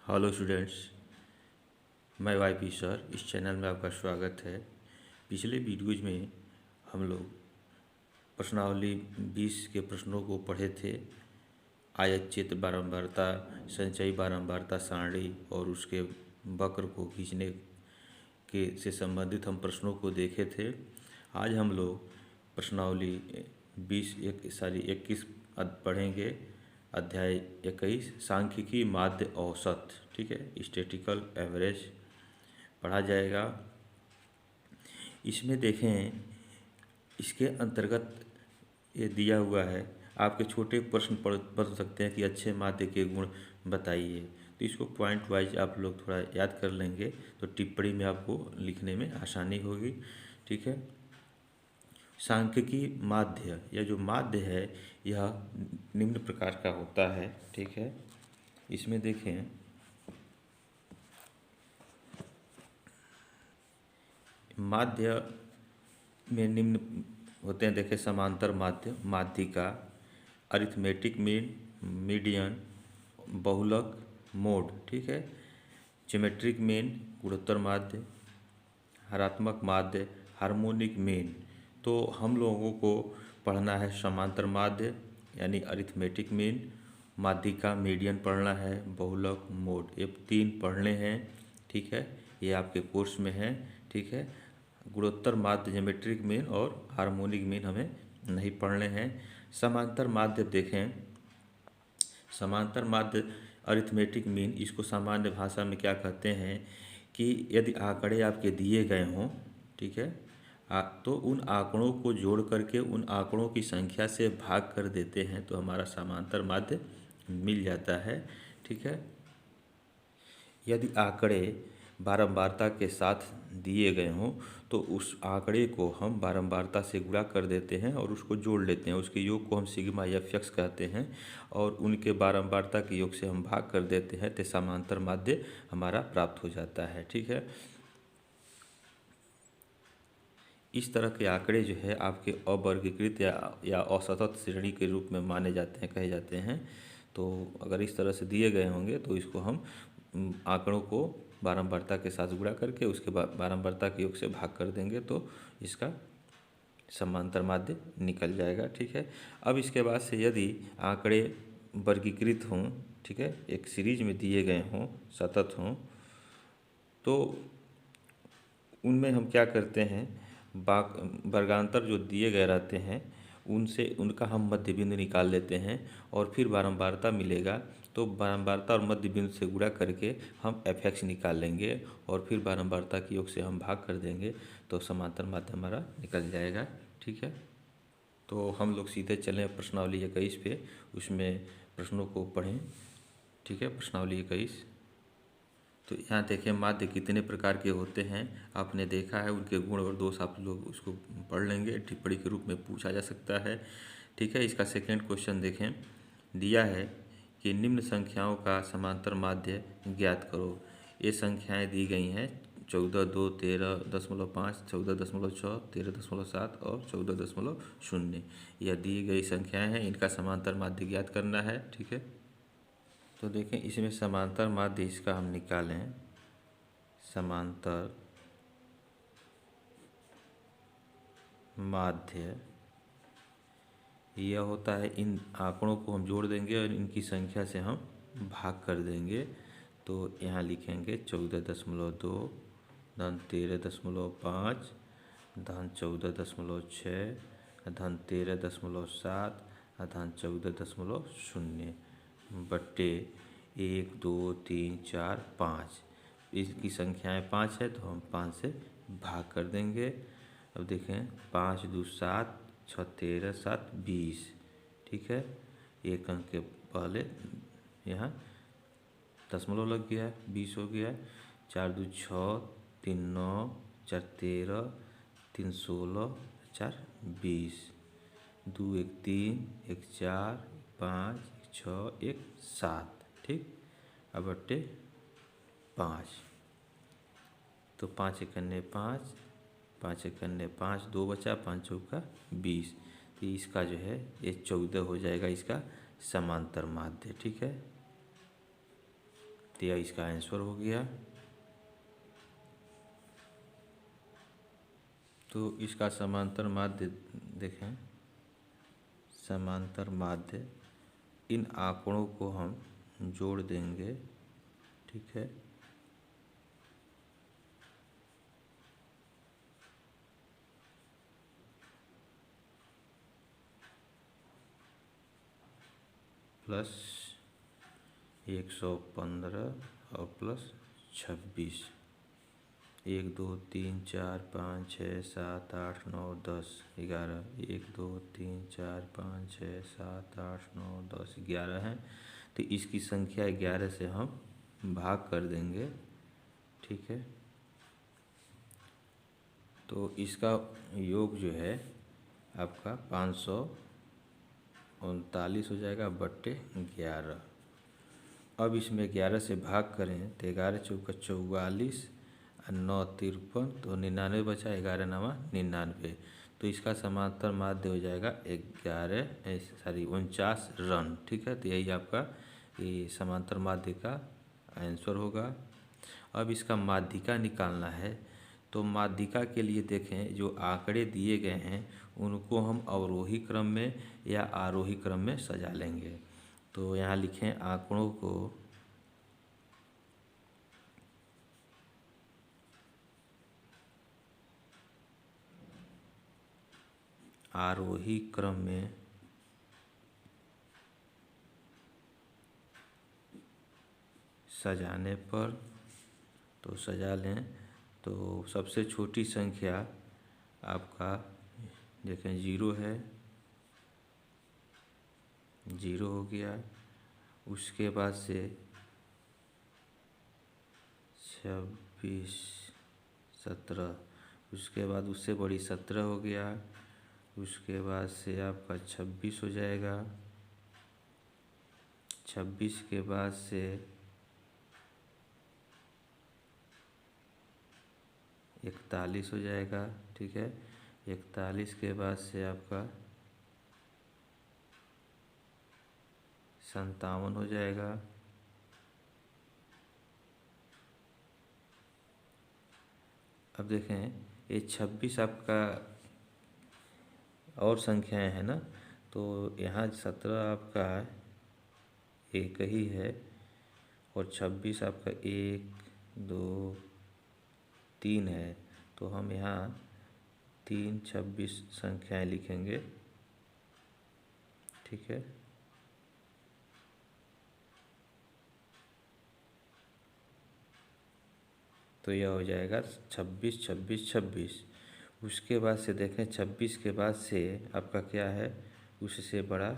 Hello students, मैं YP sir. इस channel में आपका स्वागत है। पिछले वीडियोज में हम लोग प्रश्नावली 20 के प्रश्नों को पढ़े थे। आयतचित्र बारंबारता, संचयी बारंबारता सारणी और उसके वक्र को खींचने के से संबंधित हम प्रश्नों को देखे थे। आज हम लोग प्रश्नावली 21 पढ़ेंगे। अध्याय 21 सांख्यिकी माध्य औसत, ठीक है, स्टैटिस्टिकल एवरेज पढ़ा जाएगा। इसमें देखें, इसके अंतर्गत ये दिया हुआ है। आपके छोटे प्रश्न पढ़ सकते हैं कि अच्छे माध्य के गुण बताइए। तो इसको पॉइंट वाइज आप लोग थोड़ा याद कर लेंगे तो टिप्पणी में आपको लिखने में आसानी होगी, ठीक है। सांख्यिकी माध्य, यह जो माध्य है यह निम्न प्रकार का होता है, ठीक है। इसमें देखें, माध्य में निम्न होते हैं। देखें, समांतर माध्य, माध्यिका, अरिथमेटिक मीन, मीडियन, बहुलक, मोड, ठीक है। ज्योमेट्रिक मीन, गुणोत्तर माध्य, हरात्मक माध्य, हार्मोनिक मीन। तो हम लोगों को पढ़ना है समांतर माध्य यानी अरिथमेटिक मीन, माध्यिका मीडियन पढ़ना है, बहुलक, मोड, ये 3 पढ़ने हैं, ठीक है। ये आपके कोर्स में है, ठीक है। गुणोत्तर माध्य, ज्योमेट्रिक मीन और हार्मोनिक मीन हमें नहीं पढ़ने हैं। समांतर माध्य देखें, समांतर माध्य अरिथमेटिक मीन, इसको सामान्य भाषा में क्या कहते हैं कि यदि आंकड़े आपके दिए गए हों, ठीक है, तो उन आंकड़ों को जोड़ करके उन आंकड़ों की संख्या से भाग कर देते हैं तो हमारा समांतर माध्य मिल जाता है, ठीक है। यदि आंकड़े बारंबारता के साथ दिए गए हों तो उस आंकड़े को हम बारंबारता से गुणा कर देते हैं और उसको जोड़ लेते हैं। उसके योग को हम सिग्मा एफ एक्स कहते हैं और उनके बारंबारता के योग से हम भाग कर देते हैं तो समांतर माध्य हमारा प्राप्त हो जाता है, ठीक है। इस तरह के आंकड़े जो है आपके अवर्गीकृत या असतत श्रेणी के रूप में माने जाते हैं, कहे जाते हैं। तो अगर इस तरह से दिए गए होंगे तो इसको हम आंकड़ों को बारंबारता के साथ गुणा करके उसके बाद बारंबारता के योग से भाग कर देंगे तो इसका समांतर माध्य निकल जाएगा, ठीक है। अब इसके बाद से यदि आंकड़े वर्गीकृत हों, ठीक है, एक सीरीज में दिए गए हों, सतत हों, तो उनमें हम क्या करते हैं, वर्गांतर जो दिए गए रहते हैं उनसे उनका हम मध्य बिंदु निकाल लेते हैं और फिर बारंबारता मिलेगा तो बारंबारता और मध्य बिंदु से गुणा करके हम एफ एक्स निकाल लेंगे और फिर बारंबारता के योग से हम भाग कर देंगे तो समांतर माध्य हमारा निकल जाएगा, ठीक है। तो हम लोग सीधे चलें प्रश्नावली 21 पे, उसमें प्रश्नों को पढ़ें, ठीक है। प्रश्नावली 21, तो यहाँ देखें माध्य कितने प्रकार के होते हैं आपने देखा है। उनके गुण और दोष आप लोग उसको पढ़ लेंगे, टिप्पणी के रूप में पूछा जा सकता है, ठीक है। इसका सेकंड क्वेश्चन देखें, दिया है कि निम्न संख्याओं का समांतर माध्य ज्ञात करो। ये संख्याएं दी गई हैं 14, 2, 13.5, 14.6, 13.7 और 14.0। यह दी गई संख्याएं हैं, इनका समांतर माध्य ज्ञात करना है, ठीक है। तो देखें, इसमें समांतर माध्य इसका हम निकालें। समांतर माध्य यह होता है, इन आंकड़ों को हम जोड़ देंगे और इनकी संख्या से हम भाग कर देंगे। तो यहाँ लिखेंगे 14.2 धन 13.5 धन 14.6 धन 13.7 धन 14.0 बट्टे 1, 2, 3, 4, 5। इसकी संख्याएं 5 है तो हम 5 से भाग कर देंगे। अब देखें, 5, 2, 7, 6, 13, 7, 20, ठीक है। एक अंक के पहले यहाँ दशमलव लग गया है, 20 हो गया है। 4, 2, 6, 3, 9, 4, 13, 3, 16, 4, 20, 2, 1, 3, 1, 4, 5, 1, 6, 1, 7, ठीक। अब बट्टे 5, तो 5 एकन्ने 5, 5 एकन्ने 5, 2 बचा, 5 चौका 20। तो इसका जो है ये 14 हो जाएगा इसका समांतर माध्य, ठीक है। तो यह इसका आंसर हो गया। तो इसका समांतर माध्य देखें, समांतर माध्य इन आंकड़ों को हम जोड़ देंगे, ठीक है। प्लस 115 और प्लस 26, 1 2 3 4 5 6 7 8 9 10 11, 1 2 3 4 5 6 7 8 9 10 11 है। तो इसकी संख्या 11 से हम भाग कर देंगे, ठीक है। तो इसका योग जो है आपका 539 हो जाएगा बट्टे 11। अब इसमें 11 से भाग करें तो 11 चौका 44 और 9 53, तो 99 बचा, 11 नवा 99। तो इसका समांतर माध्य हो जाएगा 49 रन, ठीक है। तो यही आपका ये समांतर माध्य का आंसर होगा। अब इसका माध्यिका निकालना है। तो माध्यिका के लिए देखें, जो आंकड़े दिए गए हैं उनको हम अवरोही क्रम में या आरोही क्रम में सजा लेंगे। तो यहाँ लिखें आंकड़ों को आरोही क्रम में सजाने पर, तो सजा लें। तो सबसे छोटी संख्या आपका देखें 0 है, 0 हो गया। उसके बाद से 26 17, उसके बाद उससे बड़ी 17 हो गया। उसके बाद से आपका 26 हो जाएगा। 26 के बाद से 41 हो जाएगा, ठीक है। 41 के बाद से आपका 57 हो जाएगा। अब देखें ये 26 आपका और संख्याएं हैं ना, तो यहाँ 17 आपका एक ही है और 26 आपका 1 2 3 है। तो हम यहाँ 3 26 संख्याएं लिखेंगे, ठीक है। तो यह हो जाएगा 26 26 26। उसके बाद से देखें 26 के बाद से आपका क्या है, उससे बड़ा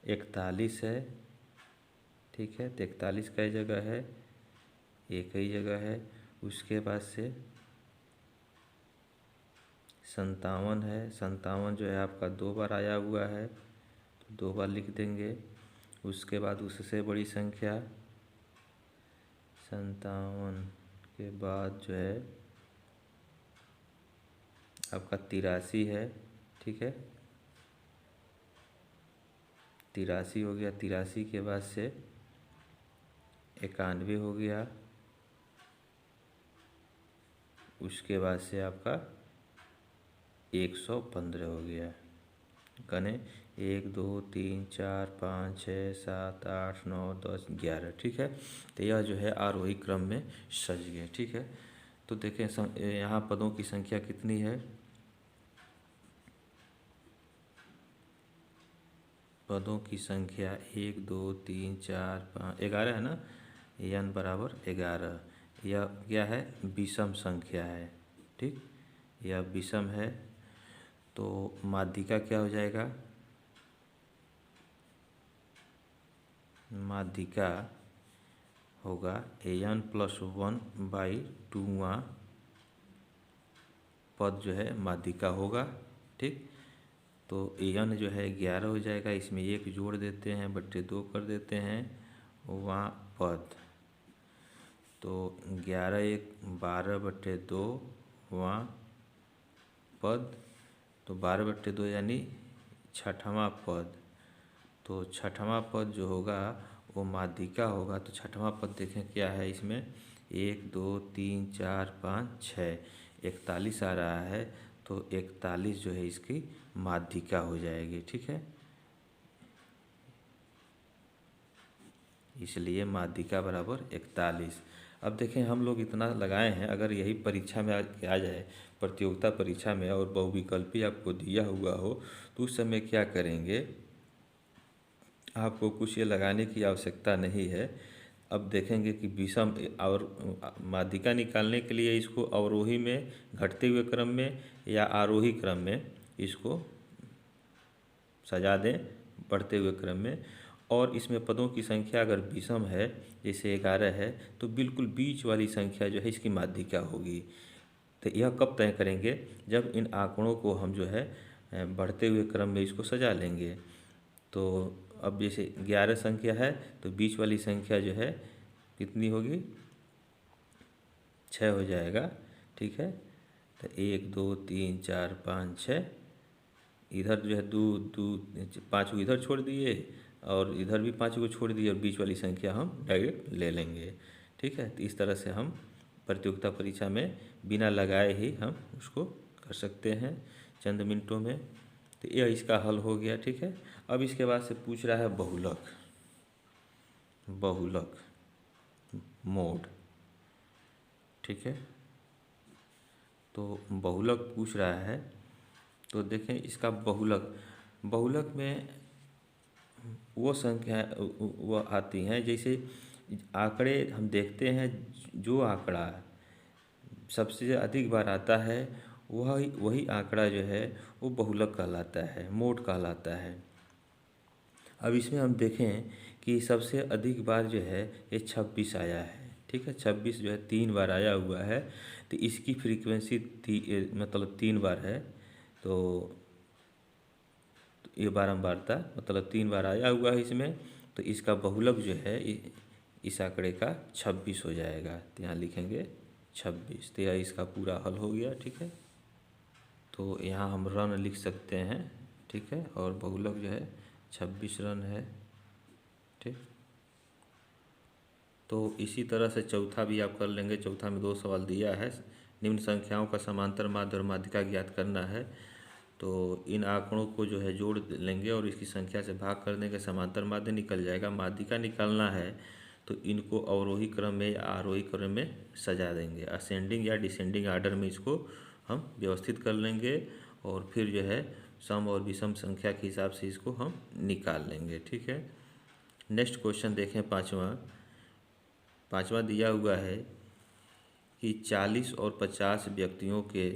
41 है, ठीक है। तो 41 कई जगह है, एक ही जगह है। उसके बाद से 57 है, 57 जो है आपका 2 बार आया हुआ है, तो 2 बार लिख देंगे। उसके बाद उससे बड़ी संख्या 57 के बाद जो है आपका 83 है, ठीक है। 83 हो गया। 83 के बाद से 91 हो गया। उसके बाद से आपका 115 हो गया। कने 1 2 3 4 5 6 7 8 9 10 11, ठीक है। तो यह जो है आरोही क्रम में सज गए, ठीक है। तो देखें यहाँ पदों की संख्या कितनी है। पदों की संख्या 1 2 3 4 5 11 है ना, n बराबर 11। यह क्या है, विषम संख्या है, ठीक। यह विषम है। तो माध्यिका क्या हो जाएगा, माध्यिका होगा an + 1/2वां पद जो है माध्यिका होगा, ठीक। तो an जो है 11 हो जाएगा, इसमें 1 जोड़ देते हैं, बट्टे 2 कर देते हैं वहाँ पद। तो 11 1 12/2 वहाँ पद, तो 12/2 यानी 6वां पद। तो 6वां पद जो होगा वो माध्यिका होगा। तो छठवां पद देखें क्या है इसमें, 1 2 3 4 5 6, 41 आ रहा है। तो 41 जो है इसकी माध्यिका हो जाएगी, ठीक है। इसलिए माध्यिका बराबर 41। अब देखें हम लोग इतना लगाए हैं, अगर यही परीक्षा में आ जाए, प्रतियोगिता परीक्षा में, और बहुविकल्पी आपको दिया हुआ हो, तो उस समय क्या करेंगे, आपको कुछ ये लगाने की आवश्यकता नहीं है। अब देखेंगे कि विषम और माध्यिका निकालने के लिए इसको अवरोही में, घटते हुए क्रम में या आरोही क्रम में इसको सजा दें, बढ़ते हुए क्रम में। और इसमें पदों की संख्या अगर विषम है, जैसे 11 है, तो बिल्कुल बीच वाली संख्या जो है इसकी माध्यिका होगी। तो यह कब तय करेंगे, जब इन आंकड़ों को हम जो है बढ़ते हुए क्रम में इसको सजा लेंगे। तो अब जैसे 11 संख्या है, तो बीच वाली संख्या जो है कितनी होगी, 6 हो जाएगा, ठीक है। तो 1 2 3 4 5 6, इधर जो है 2 2 5 को इधर छोड़ दिए, और इधर भी 5 को छोड़ दिए, और बीच वाली संख्या हम डायरेक्ट ले लेंगे, ठीक है। तो इस तरह से हम प्रतियोगिता परीक्षा में बिना लगाए ही हम उसको कर सकते हैं चंद मिनटों में। तो यह इसका हल हो गया, ठीक है। अब इसके बाद से पूछ रहा है बहुलक, बहुलक मोड, ठीक है। तो बहुलक पूछ रहा है, तो देखें इसका बहुलक, बहुलक में वो संख्या वो आती हैं, जैसे आंकड़े हम देखते हैं, जो आंकड़ा सबसे अधिक बार आता है वही वही आंकड़ा जो है वो बहुलक कहलाता है, मोड कहलाता है। अब इसमें हम देखें कि सबसे अधिक बार जो है ये 26 आया है, ठीक है। 26 जो है 3 बार आया हुआ है, तो इसकी फ्रीक्वेंसी मतलब 3 बार है। तो ये बारंबारता मतलब 3 बार आया हुआ है इसमें, तो इसका बहुलक जो है इस आंकड़े का 26 हो जाएगा। तो यहाँ लिखेंगे 26। तो यह इसका पूरा हल हो गया, ठीक है। तो यहाँ हम रन लिख सकते हैं, ठीक है। और बहुलक जो है 26 रन है, ठीक। तो इसी तरह से चौथा भी आप कर लेंगे। चौथा में 2 सवाल दिया है, निम्न संख्याओं का समांतर माध्य और माध्यिका ज्ञात करना है। तो इन आंकड़ों को जो है जोड़ लेंगे और इसकी संख्या से भाग कर देंगे, समांतर माध्य निकल जाएगा। माध्यिका निकालना है तो इनको अवरोही क्रम में या आरोही क्रम में सजा देंगे, असेंडिंग या डिसेंडिंग आर्डर में इसको हम व्यवस्थित कर लेंगे, और फिर जो है सम और विषम संख्या के हिसाब से इसको हम निकाल लेंगे, ठीक है। नेक्स्ट क्वेश्चन देखें, पाँचवा दिया हुआ है कि 40 और 50 व्यक्तियों के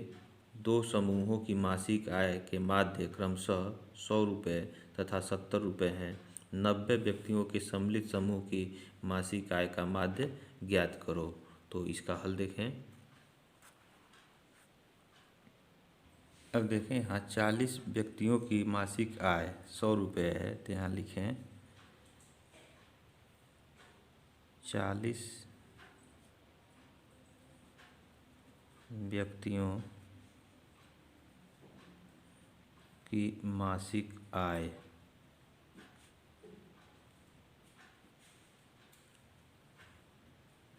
2 समूहों की मासिक आय के माध्य क्रमशः 100 रुपये तथा 70 रुपये हैं। 90 व्यक्तियों के सम्मिलित समूह की मासिक आय का माध्य ज्ञात करो। तो इसका हल देखें। अब देखें यहाँ 40 व्यक्तियों की मासिक आय 100 रुपये है, तो यहाँ लिखें 40 व्यक्तियों की मासिक आय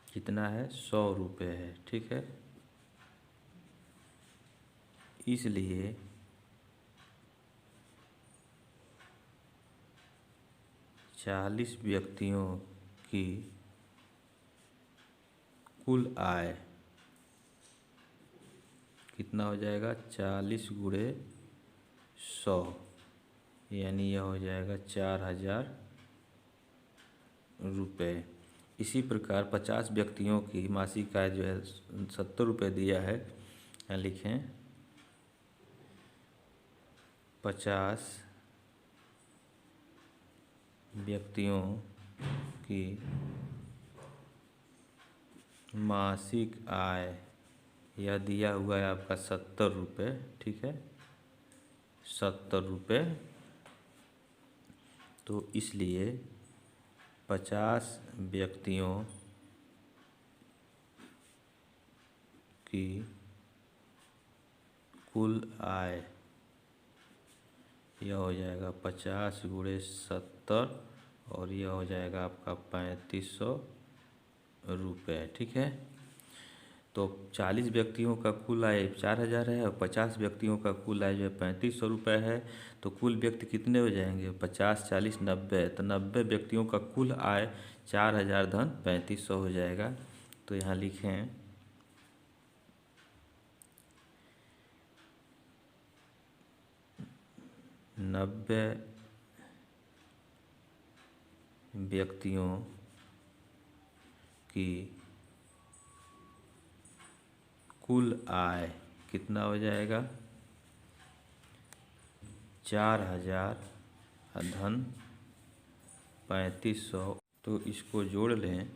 कितना है, 100 रुपये है, ठीक है। इसलिए 40 व्यक्तियों की कुल आय कितना हो जाएगा, 40 गुणे 100, यानी यह हो जाएगा 4000 रुपये। इसी प्रकार 50 व्यक्तियों की मासिक आय जो है 70 रुपये दिया है, यहाँ लिखें 50 व्यक्तियों की मासिक आय, यह दिया हुआ है आपका 70 रुपये, ठीक है, 70 रुपये। तो इसलिए 50 व्यक्तियों की कुल आय यह हो जाएगा 50 गुणे 70, और यह हो जाएगा आपका 3500 रुपये। ठीक है, तो 40 व्यक्तियों का कुल आय 4000 है और 50 व्यक्तियों का कुल आय जो है 3500 रुपये है। तो कुल व्यक्ति कितने हो जाएंगे? 50 40 90। तो 90 व्यक्तियों का कुल आय 4000 धन 3500 हो जाएगा। तो यहाँ लिखें 90 व्यक्तियों की कुल आय कितना हो जाएगा? 4000 धन 3500। तो इसको जोड़ लें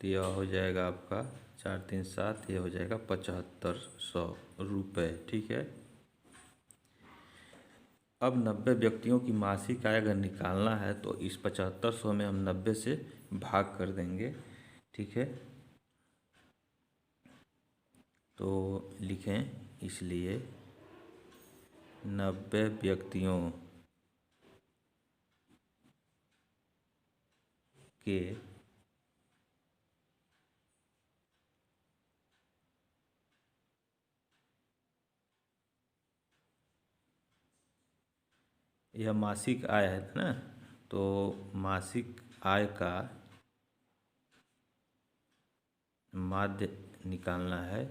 तो यह हो जाएगा आपका 4 3 7, यह हो जाएगा 7500 रुपये। ठीक है, अब 90 व्यक्तियों की मासिक आय अगर निकालना है तो इस 7500 में हम 90 से भाग कर देंगे। ठीक है, तो लिखें इसलिए 90 व्यक्तियों के यह मासिक आय है ना, तो मासिक आय का माध्य निकालना है।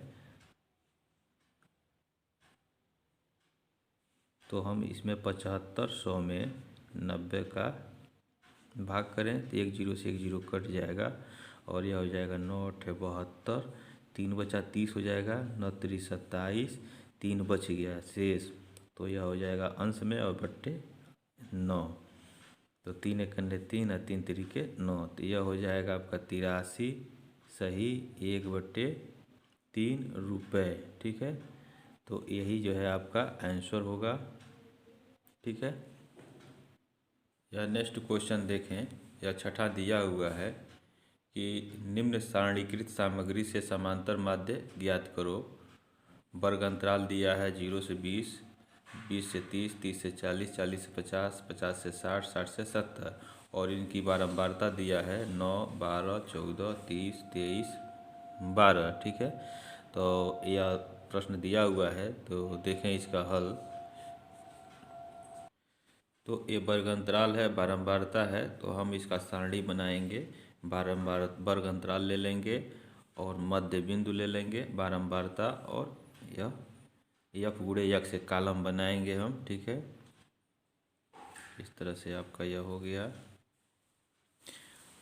तो हम इसमें 7500 में 90 का भाग करें तो 1 0 से 1 0 कट जाएगा और यह हो जाएगा 9 8 72, 3 बचा 30 हो जाएगा, 9 3 27, 3 बच गया शेष। तो यह हो जाएगा अंश में और बट्टे 9। तो 3 एक 3 और 3 3 9। तो यह हो जाएगा आपका 83 सही 1/3 रुपये। ठीक है, तो यही जो है आपका आंसर होगा। ठीक है, यह नेक्स्ट क्वेश्चन देखें। यह छठा दिया हुआ है कि निम्न सारणीकृत सामग्री से समांतर माध्य ज्ञात करो। वर्ग अंतराल दिया है 0 से 20, 20 से 30, 30 से 40, 40 से 50, 50 से 60, 60 से 70 और इनकी बारंबारता दिया है 9, 12, 14, 30, 23, 12। ठीक है, तो यह प्रश्न दिया हुआ है, तो देखें इसका हल। तो ये वर्ग अंतराल है, बारंबारता है, तो हम इसका सारणी बनाएंगे। बारंबार वर्ग अंतराल ले लेंगे और मध्य बिंदु ले लेंगे, बारंबारता और यह यफ गुणे यक से कॉलम बनाएंगे हम। ठीक है, इस तरह से आपका यह हो गया।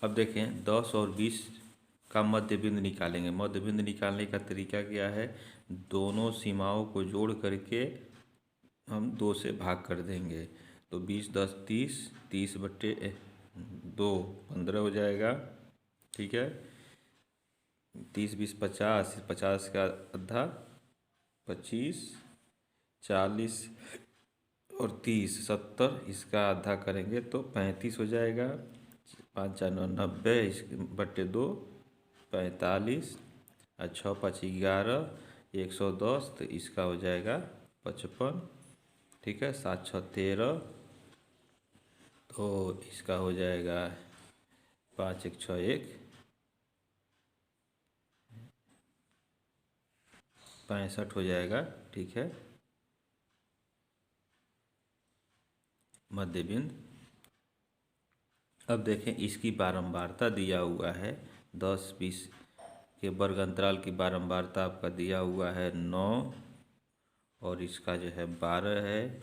अब देखें 10 और 20 का मध्य बिंदु निकालेंगे। मध्य बिंदु निकालने का तरीका क्या है? दोनों सीमाओं को जोड़ करके हम 2 से भाग कर देंगे। तो 20 10 30, 30/2 15 हो जाएगा। ठीक है, 30 20 50, 50 का आधा 25, 40 और 30 70, इसका आधा करेंगे तो 35 हो जाएगा। 5 4 9 90, इसके 2 45 और 6 5 11, 110, तो इसका हो जाएगा 55। ठीक है, 7 6 13, तो इसका हो जाएगा 5 1 6 1, 65 हो जाएगा। ठीक है, मध्य बिंदु। अब देखें इसकी बारंबारता दिया हुआ है 10 20 के वर्ग अंतराल की बारंबारता आपका दिया हुआ है 9 और इसका जो है 12 है।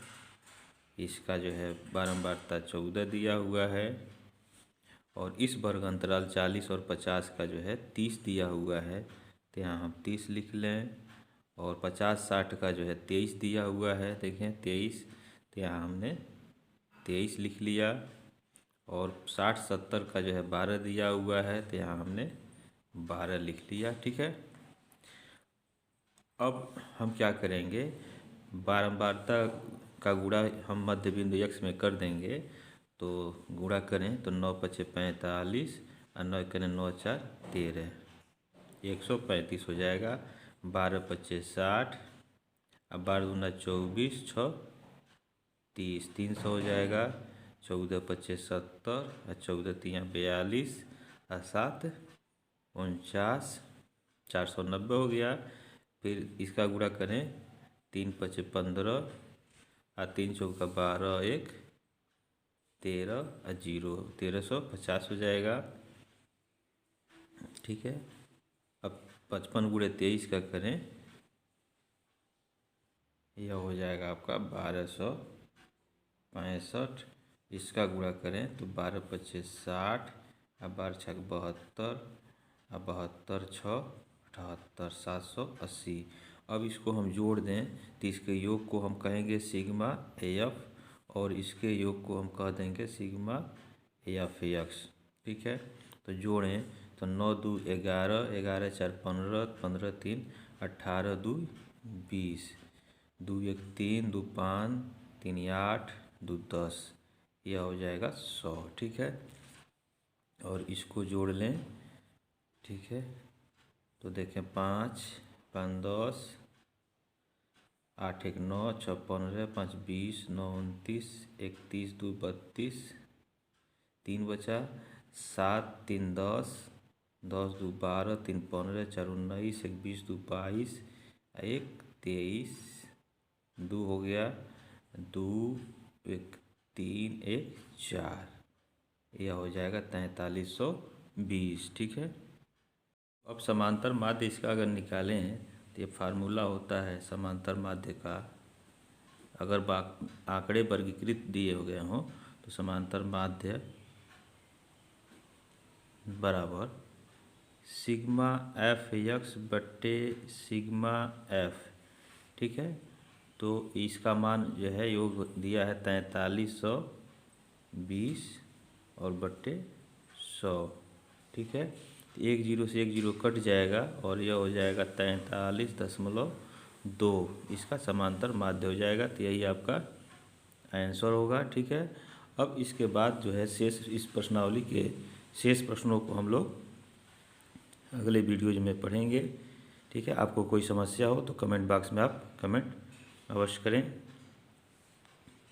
इसका जो है बारंबारता 14 दिया हुआ है और इस वर्ग अंतराल 40 और 50 का जो है 30 दिया हुआ है, तो यहाँ हम 30 लिख लें। और 50 60 का जो है 23 दिया हुआ है, देखें 23, तो यहाँ हमने 23 लिख लिया। और 60 70 का जो है 12 दिया हुआ है, तो यहाँ हमने 12 लिख लिया। ठीक है, अब हम क्या करेंगे? बारंबारता का गुणा हम मध्य बिंदु x में कर देंगे। तो गुणा करें तो 9 5 45 और 9 करें 9 4 13, 135 हो जाएगा। 12 25 60 और 12 दूना 24, 6 30, 300 हो जाएगा। 14 25 70 और 14 3 42 और 7 49 490 हो गया। फिर इसका गुणा करें 3 5 15 और 3 चौका 12 1 13 और 0 1350 हो जाएगा। ठीक है, अब 55 गुणे 23 का करें, यह हो जाएगा आपका 1265। इसका गुणा करें तो 12 25 60 और 12 छक 72 और 72 6 78 780। अब इसको हम जोड़ दें तो इसके योग को हम कहेंगे सिग्मा एफ और इसके योग को हम कह देंगे सिग्मा एफ एक्स। ठीक है, तो जोड़ें तो 9 2 11 11 4 15 15 3 18 2 20 2 1 3 2 5 3 8 2 10, यह हो जाएगा 100। ठीक है, और इसको जोड़ लें। ठीक है, तो देखें 5 5 10 8 1 9 6 15 5 20 9 29 31 2 32 3 बचा 7 3 10 10 2 12 3 15 4 19 1 20 2 22 1 23 2 हो गया 2 1 3 1 4, यह हो जाएगा 4320। ठीक है, अब समांतर माध्य इसका अगर निकालें तो ये फार्मूला होता है समांतर माध्य का। अगर आंकड़े वर्गीकृत दिए हो गए हों तो समांतर माध्य बराबर सिग्मा एफ एक्स बट्टे सिग्मा एफ। ठीक है, तो इसका मान जो है योग दिया है 4320 और बट्टे 100। ठीक है, एक जीरो से एक जीरो कट जाएगा और यह हो जाएगा 43.2, इसका समांतर माध्य हो जाएगा। तो यही आपका आंसर होगा। ठीक है, अब इसके बाद जो है शेष इस प्रश्नावली के शेष प्रश्नों को हम लोग अगले वीडियोज में पढ़ेंगे। ठीक है, आपको कोई समस्या हो तो कमेंट बॉक्स में आप कमेंट अवश्य करें।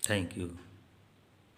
Thank you.